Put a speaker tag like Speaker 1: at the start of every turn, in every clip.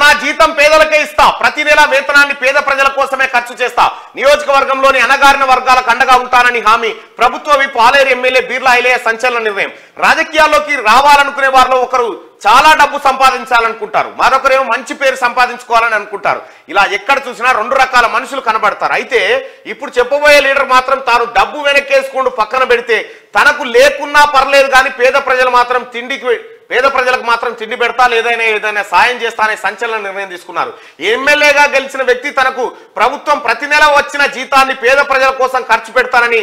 Speaker 1: నా జీతం పేదలకే ఇస్తా, ప్రతి నెల వేతనాన్ని పేద ప్రజల కోసమే ఖర్చు చేస్తా, నియోజకవర్గంలోని అణగారిన వర్గాలకు అండగా ఉంటానని హామీ ప్రభుత్వ విప్ ఆలేరు ఎమ్మెల్యే బీర్లా ఐలయ్య సంచలన నిర్ణయం. రాజకీయాల్లోకి రావాలనుకునే వారిలో ఒకరు చాలా డబ్బు సంపాదించాలనుకుంటారు, మరొకరేమో మంచి పేరు సంపాదించుకోవాలని అనుకుంటారు. ఇలా ఎక్కడ చూసినా రెండు రకాల మనుషులు కనబడతారు. అయితే ఇప్పుడు చెప్పబోయే లీడర్ మాత్రం తాను డబ్బు వెనకేసుకుంటూ పక్కన పెడితే తనకు లేకున్నా పర్లేదు కానీ పేద ప్రజలకు మాత్రం తిండి పెడతా, ఏదైనా సాయం చేస్తా అనే సంచలన నిర్ణయం తీసుకున్నారు. ఎమ్మెల్యేగా గెలిచిన వ్యక్తి తనకు ప్రభుత్వం ప్రతి నెల వచ్చిన జీతాన్ని పేద ప్రజల కోసం ఖర్చు పెడతానని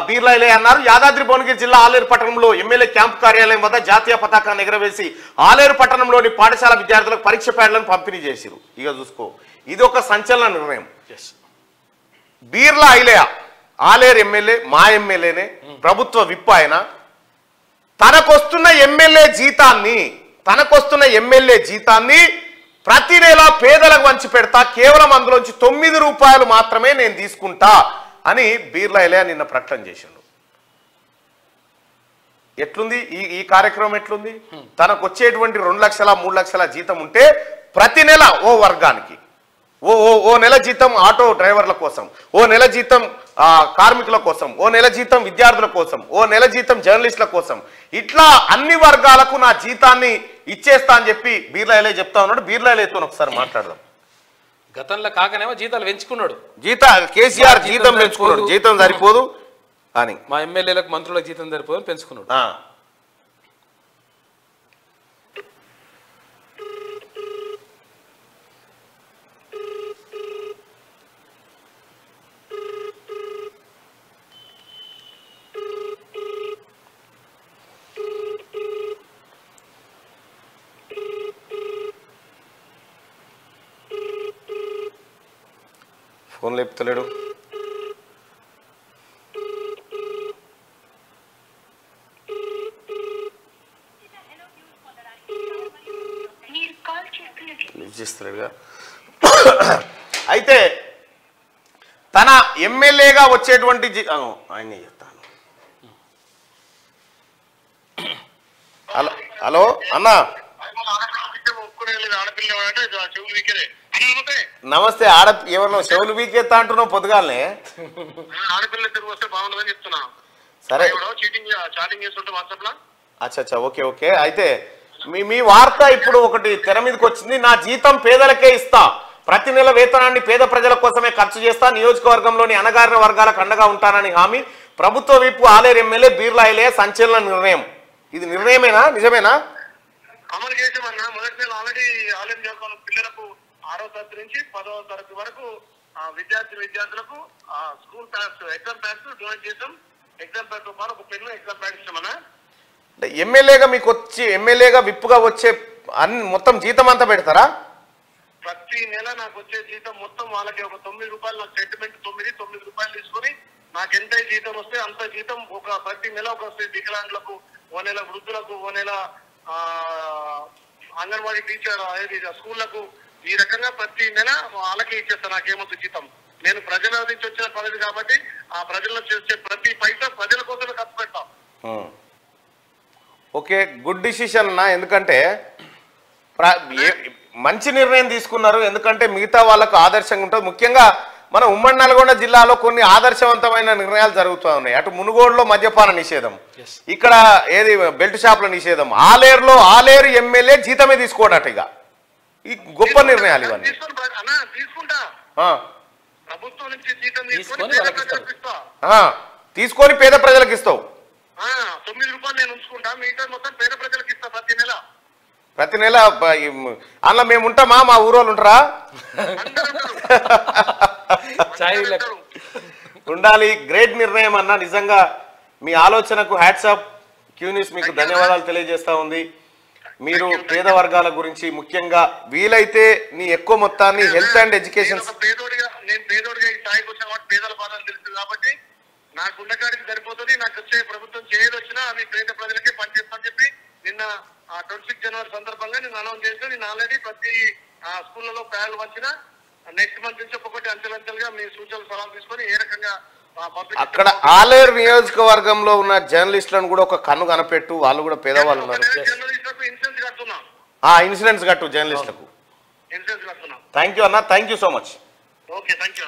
Speaker 1: బీర్లా ఐలయ్య అన్నారు. యాదాద్రి భువనగిరి జిల్లా ఆలేరు పట్టణంలో ఎమ్మెల్యే క్యాంపు కార్యాలయం వద్ద జాతీయ పతాకాన్ని ఎగరవేసి ఆలేరు పట్టణంలోని పాఠశాల విద్యార్థులకు పరీక్ష ప్యాడ్లను పంపిణీ చేశారు. ఇక చూసుకో, ఇది ఒక సంచలన నిర్ణయం. బీర్లా ఐలయ్య ఆలేరు ఎమ్మెల్యే, మా ఎమ్మెల్యేనే, ప్రభుత్వ విప్ ఆయన. తనకొస్తున్న ఎమ్మెల్యే జీతాన్ని ప్రతి నెల పేదలకు వంచి పెడతా, కేవలం అందులోంచి 9 రూపాయలు మాత్రమే నేను తీసుకుంటా అని బీర్లా ఐలయ్య నిన్న ప్రకటన చేసిండు. ఎట్లుంది ఈ కార్యక్రమం? ఎట్లుంది? తనకు వచ్చేటువంటి 2 లక్షల 3 లక్షల జీతం ఉంటే ప్రతి నెల ఓ వర్గానికి ఓ నెల జీతం ఆటో డ్రైవర్ల కోసం, ఓ నెల జీతం కార్మికుల కోసం, ఓ నెల జీతం విద్యార్థుల కోసం, ఓ నెల జీతం జర్నలిస్టుల కోసం, ఇట్లా అన్ని వర్గాలకు నా జీతాన్ని ఇచ్చేస్తా అని చెప్పి బీర్లా ఐలయ్య చెప్తా ఉన్నాడు. బీర్లా ఐలయ్యతో ఒకసారి మాట్లాడదాం.
Speaker 2: గతంలో కాకనేమో జీతాలు పెంచుకున్నాడు,
Speaker 1: కేసీఆర్ జీతం పెంచుకున్నాడు, జీతం సరిపోదు అని,
Speaker 2: మా ఎమ్మెల్యేలకు మంత్రులకు జీతం సరిపోదు పెంచుకున్నాడు.
Speaker 1: ఫోన్ లేపుతలేడు. చేస్తలేడుగా. అయితే తన ఎమ్మెల్యేగా వచ్చేటువంటి ఆయన చెప్తాను. హలో అన్నా, నమస్తే. ఏమన్నా చెవులు వీకెత్తా అంటున్నావు పొద్దుగాలనే? సరే, అచ్చా, ఓకే. అయితే మీ వార్త ఇప్పుడు ఒకటి తెర మీదకి వచ్చింది. నా జీతం పేదలకే ఇస్తా, ప్రతి నెల వేతనాన్ని పేద ప్రజల కోసమే ఖర్చు చేస్తా, నియోజకవర్గంలోని అణగారిన వర్గాలకు అండగా ఉంటానని హామీ ప్రభుత్వ విప్ ఆలేరు ఎమ్మెల్యే బీర్లా ఐలయ్య సంచలన నిర్ణయం. ఇది నిర్ణయమేనా, నిజమేనా?
Speaker 3: అమలు చేసామన్నా. మొదటి నెల ఆల్రెడీ ఆలయం చదువుకున్న పిల్లలకు 6వ తరగతి నుంచి 10వ తరగతి వరకు విద్యార్థులకు school pads, exam pads donate చేసాం. ఎగ్జామ్ ప్యాడ్ తో పాటు ఒక పెన్ను ఎగ్జామ్ ప్యాడ్ ఇస్తామన్నా.
Speaker 1: ఎమ్మెల్యేగా విప్పుగా వచ్చే మొత్తం జీతం అంతా పెడతారా?
Speaker 3: ప్రతి నెల నాకు వచ్చే జీతం మొత్తం వాళ్ళకి ఒక 9 రూపాయలు, నాకు సెంటిమెంట్ 9 రూపాయలు తీసుకొని నాకు ఎంత జీతం వస్తే అంత జీతం ప్రతి నెల ఒక వికలాంగులకు, ఓ నెల వృద్ధులకు, ఓ నెల అంగన్వాడీ టీచర్ స్కూళ్లకు, ఈ రకంగా ప్రతి నెల వాళ్ళకి ఇచ్చేస్తాను. నాకేమొద్దు జీతం. నేను ప్రజల నుంచి వచ్చిన పదవి కాబట్టి ఆ ప్రజల్లో చేసే ప్రతి పైసా ప్రజల కోసమే ఖర్చు పెడతాం.
Speaker 1: ఓకే, గుడ్ డిసిషన్ అన్న. ఎందుకంటే మంచి నిర్ణయం తీసుకున్నారు. ఎందుకంటే మిగతా వాళ్ళకు ఆదర్శంగా ఉంటుంది. ముఖ్యంగా మన ఉమ్మడి నల్గొండ జిల్లాలో కొన్ని ఆదర్శవంతమైన నిర్ణయాలు జరుగుతూ ఉన్నాయి. అటు మునుగోడులో మద్యపాన నిషేధం, ఇక్కడ ఏది బెల్ట్ షాపుల నిషేధం, ఆలేరు ఎమ్మెల్యే జీతమే తీసుకోడట. ఇక ఈ గొప్ప నిర్ణయాలు ఇవన్నీ తీసుకొని పేద ప్రజలకు ఇస్తావు.
Speaker 3: 9 రూపాయలు నేను ఉంచుకుంటా, మిగతా మొత్తం పేద ప్రజలకు ఇస్తా
Speaker 1: ప్రతి నెల. అలా మేము ఉంటామా? మా ఊరోళ్ళు ఉంటారా? ఉండాలి. గ్రేట్ నిర్ణయం అన్న. నిజంగా మీ ఆలోచనకు హ్యాట్సాప్. క్యూ న్యూస్ మీకు ధన్యవాదాలు తెలియజేస్తా ఉంది. మీరు పేద వర్గాల గురించి, ముఖ్యంగా వీలైతే నీ ఎక్కువ మొత్తాన్ని హెల్త్ అండ్ ఎడ్యుకేషన్,
Speaker 3: నేను పేదోడిగా ఈ స్థాయికి వచ్చిన కాబట్టి పేదల బాధలు తెలుసు కాబట్టి నాకు ఉండకాడికి సరిపోతుంది. నాకు వచ్చే ప్రభుత్వం చేయదు వచ్చినా అవి పేద ప్రజలకే పనిచేస్తామని చెప్పి నిన్న 26 జనవరి సందర్భంగా నేను అనౌన్స్ చేసిన. నేను ఆల్రెడీ ప్రతి స్కూళ్లలో ప్యాడ్లు వంచిన నెక్స్ట్ మంత్ నుంచి ఒక్కొక్కటి అంచెలంచెలుగా మీ సూచనలు సలహాలు తీసుకొని ఏ రకంగా
Speaker 1: అక్కడ ఆలేరు నియోజకవర్గంలో ఉన్న జర్నలిస్టులను కూడా ఒక కన్ను కనపెట్టు. వాళ్ళు కూడా పేదవాళ్ళు ఉన్నారు.
Speaker 3: ఇన్సూరెన్స్ కడుతున్నాం.
Speaker 1: ఇన్సూరెన్స్ కట్టు జర్నలిస్టులకు.
Speaker 3: ఇన్సూరెన్స్ కడుతున్నాం.
Speaker 1: థ్యాంక్ యూ అన్న, thank you so much.
Speaker 3: Okay, thank you.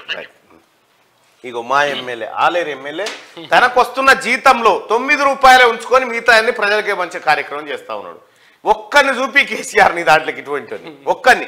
Speaker 1: ఇగో మా ఎమ్మెల్యే ఆలేరు ఎమ్మెల్యే తనకు వస్తున్న జీతంలో 9 రూపాయలే ఉంచుకొని మిగతా అన్ని ప్రజలకే మంచి కార్యక్రమం చేస్తా ఉన్నాడు. ఒక్కరిని చూపి కేసీఆర్ ని దాంట్లోకి ఇటువంటి ఒక్కరిని